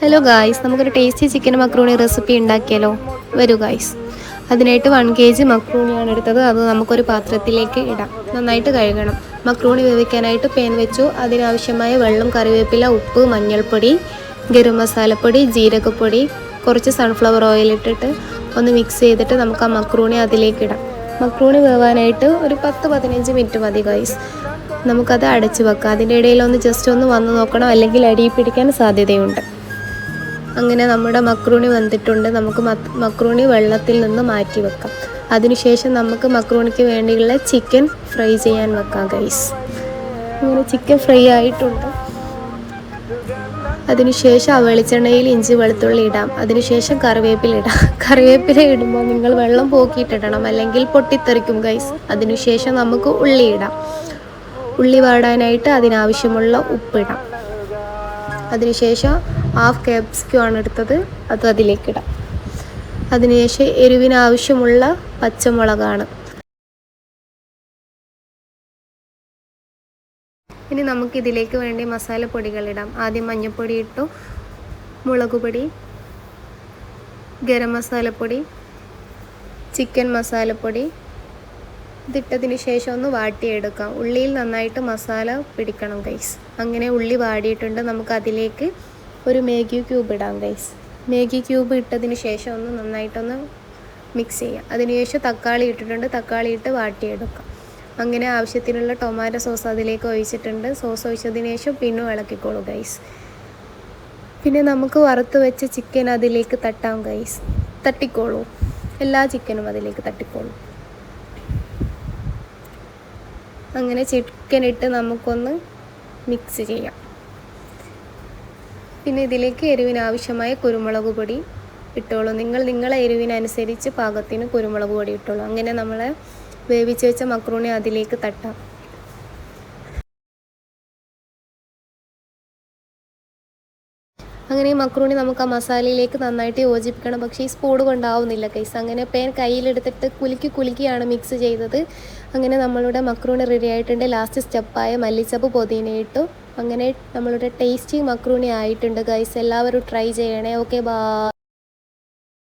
Hello guys, നമുക്കൊരു tasty chicken macaroni recipe ഉണ്ടാക്കിയാലോ? വരൂ ഗായ്സ്. അതിനായിട്ട് 1 kg മക്രൂണിയാണ് എടുത്തത്. അത് നമുക്കൊരു പാത്രത്തിലേക്ക് ഇടാം. നന്നായിട്ട് കഴുകണം. മക്രൂണി വേവിക്കാനായിട്ട് പാൻ വെച്ചു. അതിനാവശ്യമായ വെള്ളം, കറിവേപ്പില, ഉപ്പ്, മഞ്ഞൾപ്പൊടി, ഗരം മസാലപ്പൊടി, ജീരകപ്പൊടി, കുറച്ച് സൺഫ്ലവർ ഓയിൽ ഇട്ടിട്ട് ഒന്ന് മിക്സ് ചെയ്തിട്ട് നമുക്ക് ആ മക്രൂണി അതിലേക്ക് ഇടാം. മക്രൂണി വേവാനായിട്ട് ഒരു 10-15 മിനിറ്റ് മതി ഗായ്സ്. നമുക്കത് അടച്ചു വെക്കാം. അതിൻ്റെ ഇടയിൽ ജസ്റ്റ് ഒന്ന് വന്ന് നോക്കണം, അല്ലെങ്കിൽ അടിയിൽ പിടിക്കാൻ സാധ്യതയുണ്ട്. അങ്ങനെ നമ്മുടെ മക്രൂണി വെന്തിട്ടുണ്ട്. നമുക്ക് മക്രൂണി വെള്ളത്തിൽ നിന്ന് മാറ്റി വെക്കാം. അതിനുശേഷം നമുക്ക് മക്രൂണിക്ക് വേണ്ടിയുള്ള ചിക്കൻ ഫ്രൈ ചെയ്യാൻ വെക്കാം ഗൈസ്. അങ്ങനെ ചിക്കൻ ഫ്രൈ ആയിട്ടുണ്ട്. അതിനുശേഷം ആ വെളിച്ചെണ്ണയിൽ ഇഞ്ചി വെളുത്തുള്ളി ഇടാം. അതിനുശേഷം കറിവേപ്പില ഇടാം. കറിവേപ്പില ഇടുമ്പോൾ നിങ്ങൾ വെള്ളം പോക്കിയിട്ടിടണം, അല്ലെങ്കിൽ പൊട്ടിത്തെറിക്കും ഗൈസ്. അതിനുശേഷം നമുക്ക് ഉള്ളി ഇടാം. ഉള്ളി വാടാനായിട്ട് അതിനാവശ്യമുള്ള ഉപ്പിടാം. അതിനുശേഷം 1/2 ക്യാപ്സിക്കം ആണ് എടുത്തത്, അത് അതിലേക്കിടാം. അതിനുശേഷം എരിവിനാവശ്യമുള്ള പച്ചമുളകാണ്. ഇനി നമുക്കിതിലേക്ക് വേണ്ടി മസാലപ്പൊടികളിടാം. ആദ്യം മഞ്ഞൾപ്പൊടി ഇട്ടു, മുളക് പൊടി, ഗരം മസാലപ്പൊടി, ചിക്കൻ മസാലപ്പൊടി. ഇതിട്ടതിന് ശേഷം ഒന്ന് വാട്ടിയെടുക്കാം. ഉള്ളിയിൽ നന്നായിട്ട് മസാല പിടിക്കണം ഗൈസ്. അങ്ങനെ ഉള്ളി വാടിയിട്ടുണ്ട്. നമുക്ക് അതിലേക്ക് ഒരു മാഗി ക്യൂബ് ഇടാം ഗൈസ്. മാഗി ക്യൂബ് ഇട്ടതിന് ശേഷം ഒന്ന് നന്നായിട്ടൊന്ന് മിക്സ് ചെയ്യാം. അതിനുശേഷം തക്കാളി ഇട്ടിട്ടുണ്ട്. തക്കാളി ഇട്ട് വാട്ടിയെടുക്കാം. അങ്ങനെ ആവശ്യത്തിനുള്ള ടൊമാറ്റോ സോസ് അതിലേക്ക് ഒഴിച്ചിട്ടുണ്ട്. സോസ് ഒഴിച്ചതിന് ശേഷം പിന്നെ ഇളക്കിക്കോളൂ ഗൈസ്. പിന്നെ നമുക്ക് വറുത്ത് വെച്ച ചിക്കൻ അതിലേക്ക് തട്ടാം ഗൈസ്. തട്ടിക്കോളൂ, എല്ലാ ചിക്കനും അതിലേക്ക് തട്ടിക്കോളൂ. അങ്ങനെ ചിക്കൻ ഇട്ട് നമുക്കൊന്ന് മിക്സ് ചെയ്യാം. പിന്നെ ഇതിലേക്ക് എരിവിനാവശ്യമായ കുരുമുളക് പൊടി ഇട്ടോളൂ. നിങ്ങളെ എരിവിനനുസരിച്ച് പാകത്തിന് കുരുമുളക് പൊടി ഇട്ടോളൂ. അങ്ങനെ നമ്മൾ വേവിച്ച് വെച്ച മക്രൂണി അതിലേക്ക് തട്ടാം. അങ്ങനെ ഈ മക്രൂണി നമുക്ക് ആ മസാലയിലേക്ക് നന്നായിട്ട് യോജിപ്പിക്കണം. പക്ഷേ ഈ സ്പൂൺ കൊണ്ടാവുന്നില്ല ഗൈസ്. അങ്ങനെ പാൻ കയ്യിലെടുത്തിട്ട് കുലുക്കിയാണ് മിക്സ് ചെയ്തത്. അങ്ങനെ നമ്മളുടെ മക്രൂണി റെഡി ആയിട്ടുണ്ട്. ലാസ്റ്റ് സ്റ്റെപ്പായ മല്ലിച്ചപ്പ് പുതിന ഇട്ടു. അങ്ങനെ നമ്മളുടെ ടേസ്റ്റി മക്രൂണി ആയിട്ടുണ്ട് ഗൈസ്. എല്ലാവരും ട്രൈ ചെയ്യണേ. Okay, by.